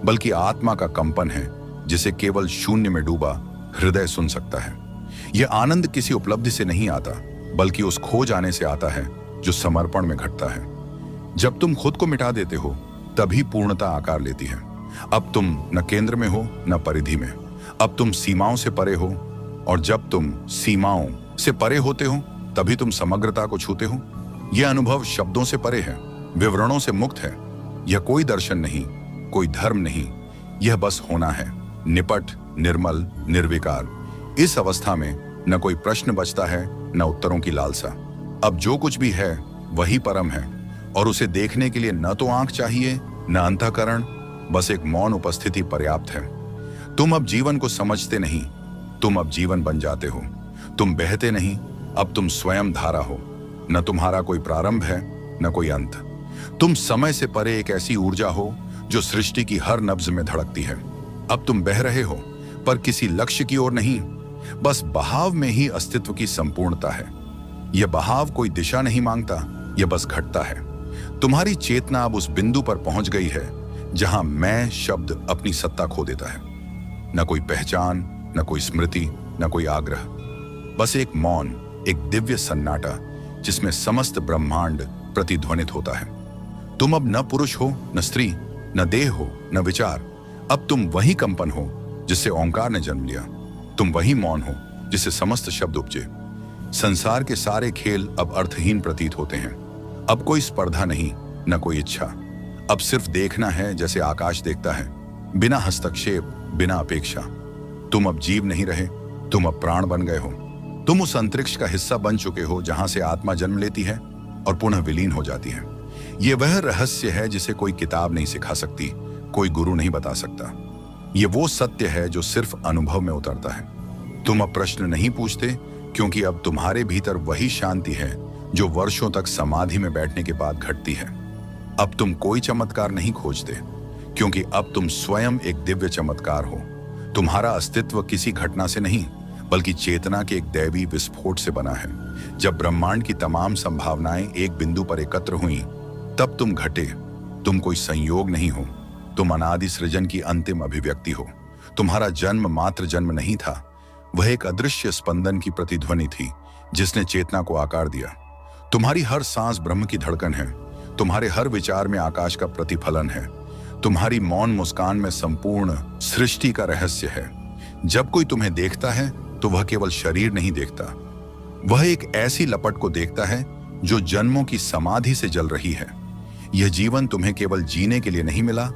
बल्कि आत्मा का कंपन है, जिसे केवल शून्य में डूबा हृदय सुन सकता है। यह आनंद किसी उपलब्धि से नहीं आता बल्कि उस खोज आने से आता है जो समर्पण में घटता है। जब तुम खुद को मिटा देते हो तभी पूर्णता आकार लेती है। अब तुम न केंद्र में हो न परिधि में। अब तुम सीमाओं से परे हो, और जब तुम सीमाओं से परे होते हो तभी तुम समग्रता को छूते हो। यह अनुभव शब्दों से परे है, विवरणों से मुक्त है। यह कोई दर्शन नहीं, कोई धर्म नहीं, यह बस होना है, निपट, निर्मल, निर्विकार। इस अवस्था में न कोई प्रश्न बचता है न उत्तरों की लालसा। अब जो कुछ भी है वही परम है, और उसे देखने के लिए न तो आंख चाहिए न अंतःकरण, बस एक मौन उपस्थिति पर्याप्त है। तुम अब जीवन को समझते नहीं, तुम अब जीवन बन जाते हो। तुम बहते नहीं, अब तुम स्वयं धारा हो। न तुम्हारा कोई प्रारंभ है न कोई अंत। तुम समय से परे एक ऐसी ऊर्जा हो जो सृष्टि की हर नब्ज में धड़कती है। अब तुम बह रहे हो, पर किसी लक्ष्य की ओर नहीं, बस बहाव में ही अस्तित्व की संपूर्णता है। यह बहाव कोई दिशा नहीं मांगता, यह बस घटता है। तुम्हारी चेतना अब उस बिंदु पर पहुंच गई है जहां मैं शब्द अपनी सत्ता खो देता है। न कोई पहचान, न कोई स्मृति, न कोई आग्रह, बस एक मौन, एक दिव्य सन्नाटा जिसमें समस्त ब्रह्मांड प्रतिध्वनित होता है। तुम अब न पुरुष हो न स्त्री, न देह हो न विचार। अब तुम वही कंपन हो जिससे ओंकार ने जन्म लिया। तुम वही मौन हो जिससे समस्त शब्द उपजे। संसार के सारे खेल अब अर्थहीन प्रतीत होते हैं। अब कोई स्पर्धा नहीं, न कोई इच्छा। अब सिर्फ देखना है जैसे आकाश देखता है, बिना हस्तक्षेप, बिना अपेक्षा। तुम अब जीव नहीं रहे, तुम अब प्राण बन गए हो। तुम उस अंतरिक्ष का हिस्सा बन चुके हो जहां से आत्मा जन्म लेती है और पुनः विलीन हो जाती है। यह वह रहस्य है जिसे कोई किताब नहीं सिखा सकती, कोई गुरु नहीं बता सकता। यह वो सत्य है जो सिर्फ अनुभव में उतरता है। तुम अब प्रश्न नहीं पूछते, क्योंकि अब तुम्हारे भीतर वही शांति है जो वर्षों तक समाधि में बैठने के बाद घटती है। अब तुम कोई चमत्कार नहीं खोजते, क्योंकि अब तुम स्वयं एक दिव्य चमत्कार हो। तुम्हारा अस्तित्व किसी घटना से नहीं, बल्कि चेतना के एक दैवी विस्फोट से बना है। जब ब्रह्मांड की तमाम संभावनाएं एक बिंदु पर एकत्र हुई, तब तुम घटे। तुम कोई संयोग नहीं हो, तुम अनादि सृजन की अंतिम अभिव्यक्ति हो। तुम्हारा जन्म मात्र जन्म नहीं था, वह एक अदृश्य स्पंदन की प्रतिध्वनि थी जिसने चेतना को आकार दिया। तुम्हारी हर सांस ब्रह्म की धड़कन है, तुम्हारे हर विचार में आकाश का प्रतिफलन है, तुम्हारी मौन मुस्कान में संपूर्ण सृष्टि का रहस्य है। जब कोई तुम्हें देखता है तो वह केवल शरीर नहीं देखता, वह एक ऐसी लपट को देखता है जो जन्मों की समाधि से जल रही है। यह जीवन तुम्हें केवल जीने के लिए नहीं मिला,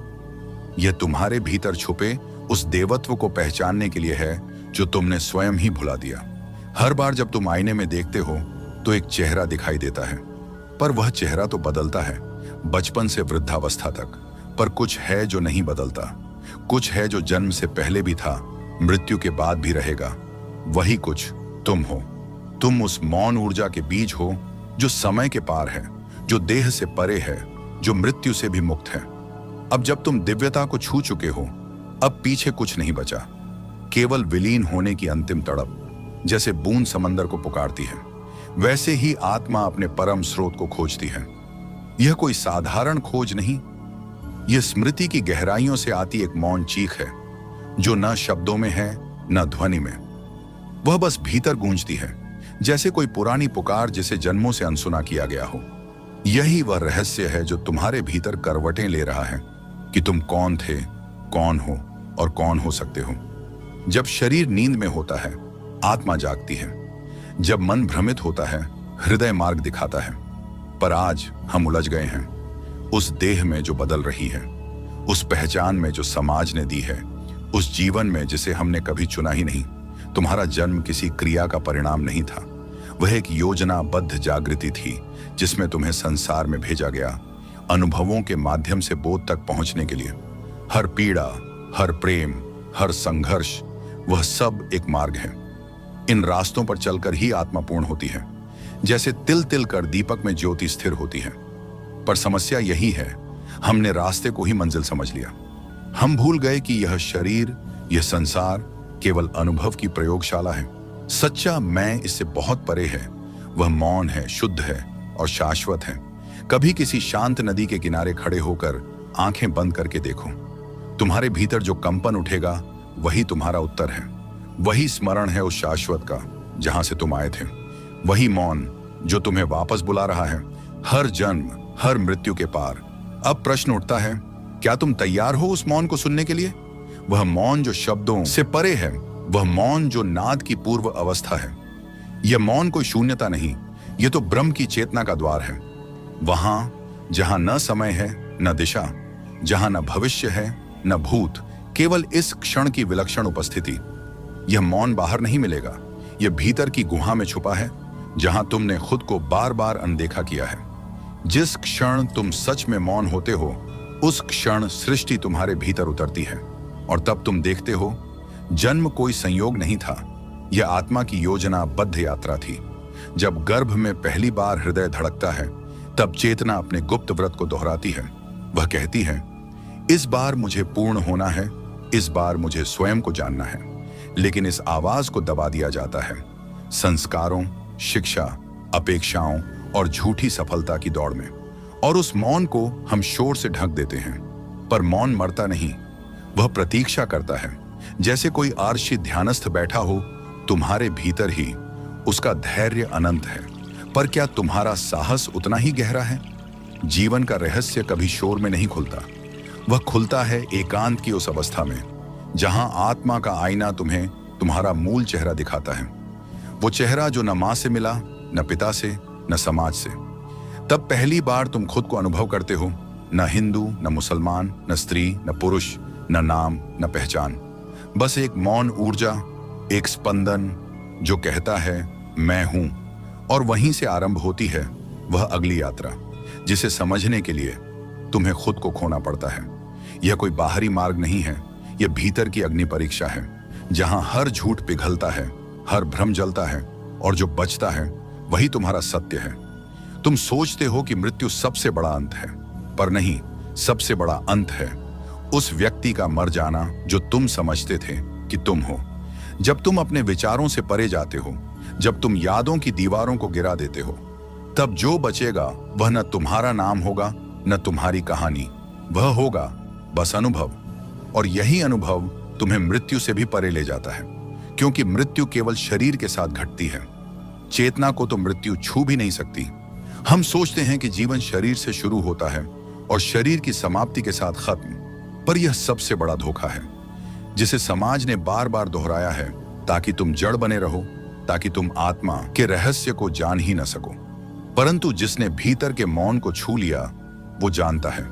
यह तुम्हारे भीतर छुपे उस देवत्व को पहचानने के लिए है जो तुमने स्वयं ही भुला दिया। हर बार जब तुम आईने में देखते हो तो एक चेहरा दिखाई देता है, पर वह चेहरा तो बदलता है, बचपन से वृद्धावस्था तक। पर कुछ है जो नहीं बदलता, कुछ है जो जन्म से पहले भी था, मृत्यु के बाद भी रहेगा। वही कुछ तुम हो। तुम उस मौन ऊर्जा के बीज हो जो समय के पार है, जो देह से परे है, जो मृत्यु से भी मुक्त है। अब जब तुम दिव्यता को छू चुके हो, अब पीछे कुछ नहीं बचा, केवल विलीन होने की अंतिम तड़प। जैसे बूंद समंदर को पुकारती है, वैसे ही आत्मा अपने परम स्रोत को खोजती है। यह कोई साधारण खोज नहीं, यह स्मृति की गहराइयों से आती एक मौन चीख है जो न शब्दों में है न ध्वनि में, वह बस भीतर गूंजती है, जैसे कोई पुरानी पुकार जिसे जन्मों से अनसुना किया गया हो। यही वह रहस्य है जो तुम्हारे भीतर करवटें ले रहा है कि तुम कौन थे, कौन हो और कौन हो सकते हो। जब शरीर नींद में होता है, आत्मा जागती है। जब मन भ्रमित होता है, हृदय मार्ग दिखाता है। पर आज हम उलझ गए हैं उस देह में जो बदल रही है, उस पहचान में जो समाज ने दी है, उस जीवन में जिसे हमने कभी चुना ही नहीं। तुम्हारा जन्म किसी क्रिया का परिणाम नहीं था, वह एक योजनाबद्ध जागृति थी जिसमें तुम्हें संसार में भेजा गया, अनुभवों के माध्यम से बोध तक पहुंचने के लिए। हर पीड़ा, हर प्रेम, हर संघर्ष, वह सब एक मार्ग है। इन रास्तों पर चलकर ही आत्मा पूर्ण होती है, जैसे तिल तिल कर दीपक में ज्योति स्थिर होती है। पर समस्या यही है, हमने रास्ते को ही मंजिल समझ लिया। हम भूल गए कि यह शरीर, यह संसार केवल अनुभव की प्रयोगशाला है। सच्चा मैं इससे बहुत परे है, वह मौन है, शुद्ध है और शाश्वत है। कभी किसी शांत नदी के किनारे खड़े होकर आंखें बंद करके देखो, तुम्हारे भीतर जो कंपन उठेगा वही तुम्हारा उत्तर है। वही स्मरण है उस शाश्वत का जहां से तुम आए थे, वही मौन जो तुम्हें वापस बुला रहा है, हर जन्म, हर मृत्यु के पार। अब प्रश्न उठता है, क्या तुम तैयार हो उस मौन को सुनने के लिए? वह मौन जो शब्दों से परे है, वह मौन जो नाद की पूर्व अवस्था है। यह मौन कोई शून्यता नहीं, यह तो ब्रह्म की चेतना का द्वार है। वहां जहां न समय है न दिशा, जहां न भविष्य है न भूत, केवल इस क्षण की विलक्षण उपस्थिति। यह मौन बाहर नहीं मिलेगा, यह भीतर की गुहा में छुपा है, जहां तुमने खुद को बार बार अनदेखा किया है। जिस क्षण तुम सच में मौन होते हो, उस क्षण सृष्टि तुम्हारे भीतर उतरती है और तब तुम देखते हो जन्म कोई संयोग नहीं था, यह आत्मा की योजनाबद्ध यात्रा थी। जब गर्भ में पहली बार हृदय धड़कता है, तब चेतना अपने गुप्त व्रत को दोहराती है। वह कहती है, इस बार मुझे पूर्ण होना है, इस बार मुझे स्वयं को जानना है। लेकिन इस आवाज को दबा दिया जाता है संस्कारों, शिक्षा, अपेक्षाओं और झूठी सफलता की दौड़ में, और उस मौन को हम शोर से ढक देते हैं। पर मौन मरता नहीं, वह प्रतीक्षा करता है। जैसे कोई आर्षी ध्यानस्थ बैठा हो तुम्हारे भीतर ही, उसका धैर्य अनंत है। पर क्या तुम्हारा साहस उतना ही गहरा है? जीवन का रहस्य कभी शोर में नहीं खुलता, वह खुलता है एकांत की उस अवस्था में, जहां आत्मा का आईना तुम्हें तुम्हारा मूल चेहरा दिखाता है। वो चेहरा जो न मां से मिला, न पिता से, न समाज से। तब पहली बार तुम खुद को अनुभव करते हो, न हिंदू, न मुसलमान, न स्त्री, न पुरुष, न नाम, न पहचान। बस एक मौन ऊर्जा, एक स्पंदन जो कहता है मैं हूं। और वहीं से आरंभ होती है वह अगली यात्रा, जिसे समझने के लिए तुम्हें खुद को खोना पड़ता है। यह कोई बाहरी मार्ग नहीं है, यह भीतर की अग्नि परीक्षा है, जहां हर झूठ पिघलता है, हर भ्रम जलता है, और जो बचता है वही तुम्हारा सत्य है। तुम सोचते हो कि मृत्यु सबसे बड़ा अंत है, पर नहीं, सबसे बड़ा अंत है उस व्यक्ति का मर जाना जो तुम समझते थे कि तुम हो। जब तुम अपने विचारों से परे जाते हो, जब तुम यादों की दीवारों को गिरा देते हो, तब जो बचेगा वह न तुम्हारा नाम होगा, न तुम्हारी कहानी, वह होगा बस अनुभव। और यही अनुभव तुम्हें मृत्यु से भी परे ले जाता है, क्योंकि मृत्यु केवल शरीर के साथ घटती है। चेतना को तो मृत्यु छू भी नहीं सकती। हम सोचते हैं कि जीवन शरीर से शुरू होता है और शरीर की समाप्ति के साथ खत्म, पर यह सबसे बड़ा धोखा है, जिसे समाज ने बार बार दोहराया है ताकि तुम जड़ बने रहो, ताकि तुम आत्मा के रहस्य को जान ही न सको। परंतु जिसने भीतर के मौन को छू लिया, वो जानता है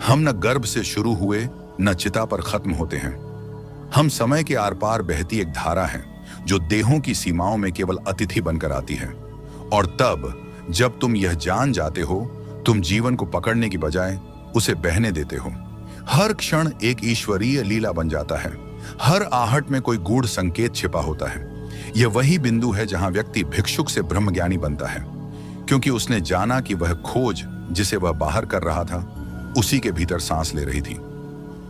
हम न गर्भ से शुरू हुए, न चिता पर खत्म होते हैं। हम समय के आर पार बहती एक धारा है जो देहों की सीमाओं में केवल अतिथि बनकर आती है। और तब जब तुम यह जान जाते हो, तुम जीवन को पकड़ने की बजाय उसे बहने देते हो। हर क्षण एक ईश्वरीय लीला बन जाता है, हर आहट में कोई गूढ़ संकेत छिपा होता है। यह वही बिंदु है जहां व्यक्ति भिक्षुक से ब्रह्मज्ञानी बनता है, क्योंकि उसने जाना कि वह खोज जिसे वह बाहर कर रहा था, उसी के भीतर सांस ले रही थी।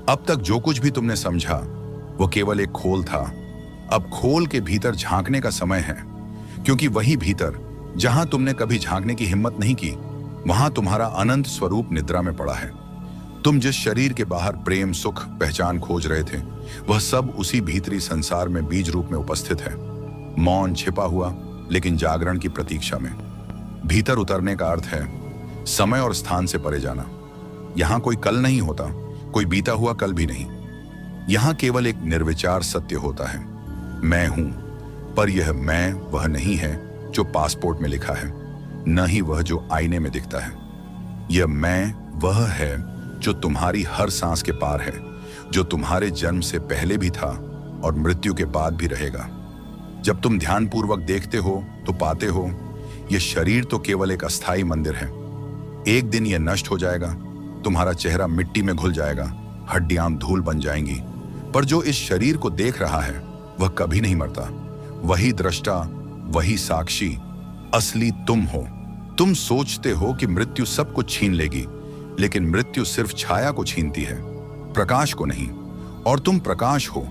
अब तक जो कुछ भी तुमने समझा वो केवल एक खोल था। अब खोल के भीतर झांकने का समय है, क्योंकि वही भीतर जहां तुमने कभी झांकने की हिम्मत नहीं की, वहां तुम्हारा अनंत स्वरूप निद्रा में पड़ा है। तुम जिस शरीर के बाहर प्रेम, सुख, पहचान खोज रहे थे, वह सब उसी भीतरी संसार में बीज रूप में उपस्थित है, मौन छिपा हुआ लेकिन जागरण की प्रतीक्षा में। भीतर उतरने का अर्थ है समय और स्थान से परे जाना। यहां कोई कल नहीं होता, कोई बीता हुआ कल भी नहीं। यहां केवल एक निर्विचार सत्य होता है, मैं हूं। पर यह मैं वह नहीं है जो पासपोर्ट में लिखा है, न ही वह जो आईने में दिखता है। यह मैं वह है जो तुम्हारी हर सांस के पार है, जो तुम्हारे जन्म से पहले भी था और मृत्यु के बाद भी रहेगा। जब तुम ध्यानपूर्वक देखते हो तो पाते हो यह शरीर तो केवल एक अस्थाई मंदिर है। एक दिन यह नष्ट हो जाएगा, तुम्हारा चेहरा मिट्टी में घुल जाएगा, हड्डियां धूल बन जाएंगी। पर जो इस शरीर को देख रहा है वह कभी नहीं मरता। वही दृष्टा, वही साक्षी, असली तुम हो। तुम सोचते हो कि मृत्यु सब कुछ छीन लेगी, लेकिन मृत्यु सिर्फ छाया को छीनती है, प्रकाश को नहीं। और तुम प्रकाश हो।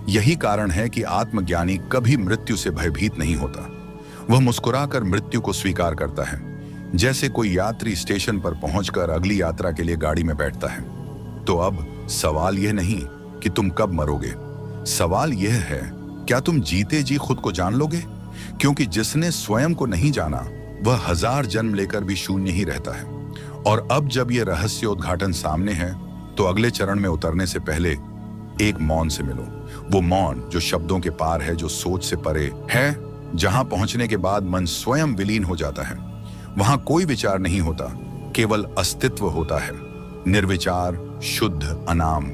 यही कारण है कि आत्मज्ञानी कभी मृत्यु से भयभीत नहीं होता। वह मुस्कुराकर मृत्यु को स्वीकार करता है, जैसे कोई यात्री स्टेशन पर पहुंचकर अगली यात्रा के लिए गाड़ी में बैठता है। तो अब सवाल यह नहीं कि तुम कब मरोगे, सवाल यह है क्या तुम जीते जी खुद को जान लोगे? क्योंकि जिसने स्वयं को नहीं जाना वह 1000 जन्म लेकर भी शून्य ही रहता है। और अब जब यह रहस्योद्घाटन सामने है तो अगले चरण में उतरने से पहले एक मौन से मिलो। वो मौन जो शब्दों के पार है, जो सोच से परे है, जहां पहुंचने के बाद मन स्वयं विलीन हो जाता है। वहां कोई विचार नहीं होता, केवल अस्तित्व होता है, निर्विचार, शुद्ध, अनाम।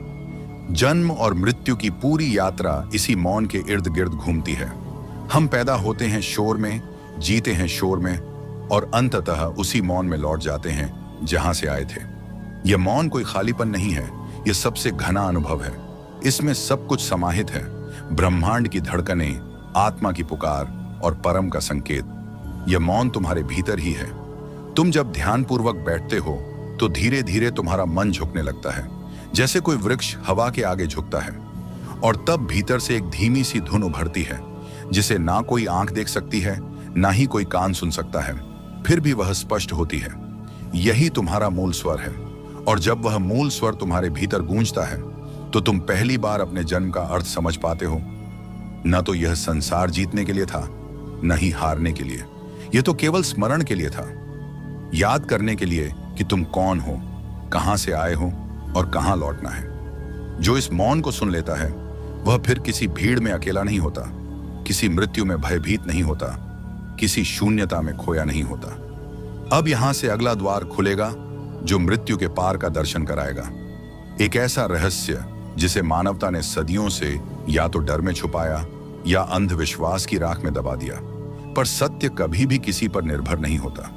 जन्म और मृत्यु की पूरी यात्रा इसी मौन के इर्द गिर्द घूमती है। हम पैदा होते हैं शोर में, जीते हैं शोर में, और अंततः उसी मौन में लौट जाते हैं जहां से आए थे। यह मौन कोई खालीपन नहीं है, यह सबसे घना अनुभव है। इसमें सब कुछ समाहित है, ब्रह्मांड की धड़कनें, आत्मा की पुकार और परम का संकेत। यह मौन तुम्हारे भीतर ही है। तुम जब ध्यानपूर्वक बैठते हो तो धीरे धीरे तुम्हारा मन झुकने लगता है, जैसे कोई वृक्ष हवा के आगे झुकता है। और तब भीतर से एक धीमी सी धुन उभरती है, जिसे ना कोई आंख देख सकती है, ना ही कोई कान सुन सकता है, फिर भी वह स्पष्ट होती है। यही तुम्हारा मूल स्वर है। और जब वह मूल स्वर तुम्हारे भीतर गूंजता है तो तुम पहली बार अपने जन्म का अर्थ समझ पाते हो। न तो यह संसार जीतने के लिए था, न ही हारने के लिए। यह तो केवल स्मरण के लिए था, याद करने के लिए कि तुम कौन हो, कहां से आए हो और कहां लौटना है। जो इस मौन को सुन लेता है वह फिर किसी भीड़ में अकेला नहीं होता, किसी मृत्यु में भयभीत नहीं होता, किसी शून्यता में खोया नहीं होता। अब यहां से अगला द्वार खुलेगा जो मृत्यु के पार का दर्शन कराएगा। एक ऐसा रहस्य जिसे मानवता ने सदियों से या तो डर में छुपाया या अंधविश्वास की राख में दबा दिया। पर सत्य कभी भी किसी पर निर्भर नहीं होता।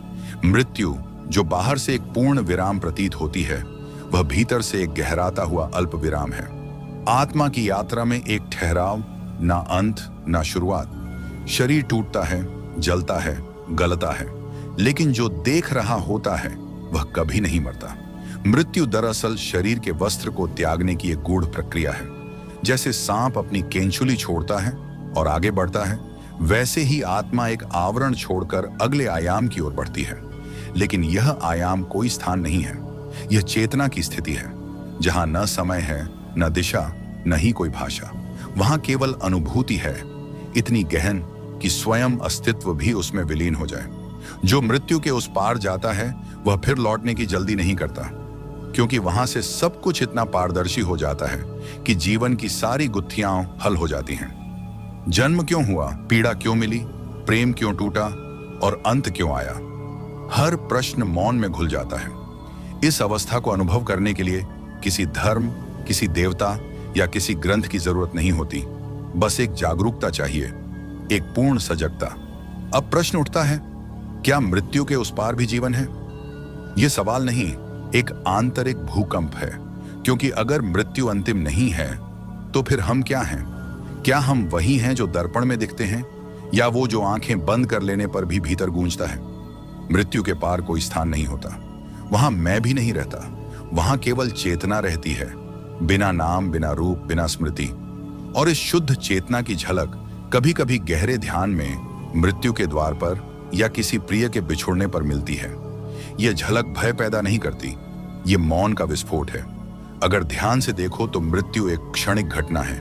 मृत्यु जो बाहर से एक पूर्ण विराम प्रतीत होती है, वह भीतर से एक गहराता हुआ अल्प विराम है। आत्मा की यात्रा में एक ठहराव, ना अंत ना शुरुआत। शरीर टूटता है, जलता है, गलता है, लेकिन जो देख रहा होता है वह कभी नहीं मरता। मृत्यु दरअसल शरीर के वस्त्र को त्यागने की एक गूढ़ प्रक्रिया है। जैसे सांप अपनी केंचुली छोड़ता है और आगे बढ़ता है, वैसे ही आत्मा एक आवरण छोड़कर अगले आयाम की ओर बढ़ती है। लेकिन यह आयाम कोई स्थान नहीं है, यह चेतना की स्थिति है, जहां न समय है, न दिशा, न ही कोई भाषा। वहां केवल अनुभूति है, इतनी गहन कि स्वयं अस्तित्व भी उसमें विलीन हो जाए। जो मृत्यु के उस पार जाता है वह फिर लौटने की जल्दी नहीं करता, क्योंकि वहां से सब कुछ इतना पारदर्शी हो जाता है कि जीवन की सारी गुत्थियां हल हो जाती हैं। जन्म क्यों हुआ, पीड़ा क्यों मिली, प्रेम क्यों टूटा और अंत क्यों आया, हर प्रश्न मौन में घुल जाता है। इस अवस्था को अनुभव करने के लिए किसी धर्म, किसी देवता या किसी ग्रंथ की जरूरत नहीं होती। बस एक जागरूकता चाहिए, एक पूर्ण सजगता। अब प्रश्न उठता है, क्या मृत्यु के उस पार भी जीवन है? यह सवाल नहीं, एक आंतरिक भूकंप है। क्योंकि अगर मृत्यु अंतिम नहीं है तो फिर हम क्या हैं? क्या हम वही हैं जो दर्पण में दिखते हैं, या वो जो आंखें बंद कर लेने पर भी भीतर गूंजता है? मृत्यु के पार कोई स्थान नहीं होता, वहां मैं भी नहीं रहता। वहां केवल चेतना रहती है, बिना नाम, बिना रूप, बिना स्मृति। और इस शुद्ध चेतना की झलक कभी कभी गहरे ध्यान में मृत्यु के द्वार पर या किसी प्रिय के बिछुड़ने पर मिलती है। यह झलक भय पैदा नहीं करती, यह मौन का विस्फोट है। अगर ध्यान से देखो तो मृत्यु एक क्षणिक घटना है,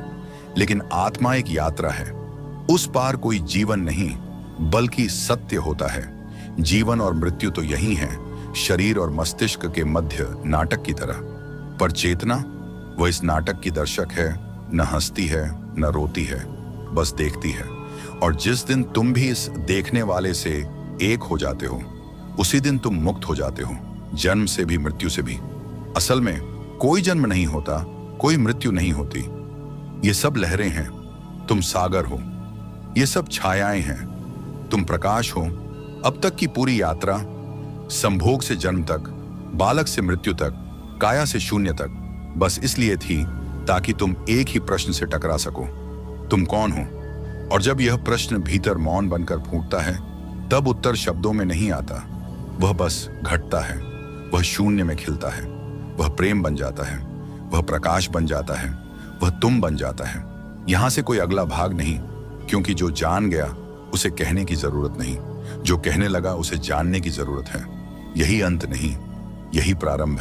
लेकिन आत्मा एक यात्रा है। उस पार कोई जीवन नहीं, बल्कि सत्य होता है। जीवन और मृत्यु तो यही है, शरीर और मस्तिष्क के मध्य नाटक की तरह। पर चेतना, वह इस नाटक की दर्शक है, न हंसती है, न रोती है, बस देखती है। और जिस दिन तुम भी इस देखने वाले से एक हो जाते हो, उसी दिन तुम मुक्त हो जाते हो, जन्म से भी, मृत्यु से भी। असल में कोई जन्म नहीं होता, कोई मृत्यु नहीं होती। ये सब लहरें हैं, तुम सागर हो। ये सब छायाएं हैं, तुम प्रकाश हो। अब तक की पूरी यात्रा, संभोग से जन्म तक, बालक से मृत्यु तक, काया से शून्य तक, बस इसलिए थी ताकि तुम एक ही प्रश्न से टकरा सको, तुम कौन हो? और जब यह प्रश्न भीतर मौन बनकर फूटता है, तब उत्तर शब्दों में नहीं आता, वह बस घटता है, वह शून्य में खिलता है, वह प्रेम बन जाता है, वह प्रकाश बन जाता है, वह तुम बन जाता है। यहां से कोई अगला भाग नहीं, क्योंकि जो जान गया उसे कहने की जरूरत नहीं, जो कहने लगा उसे जानने की जरूरत है। यही अंत नहीं, यही प्रारंभ है।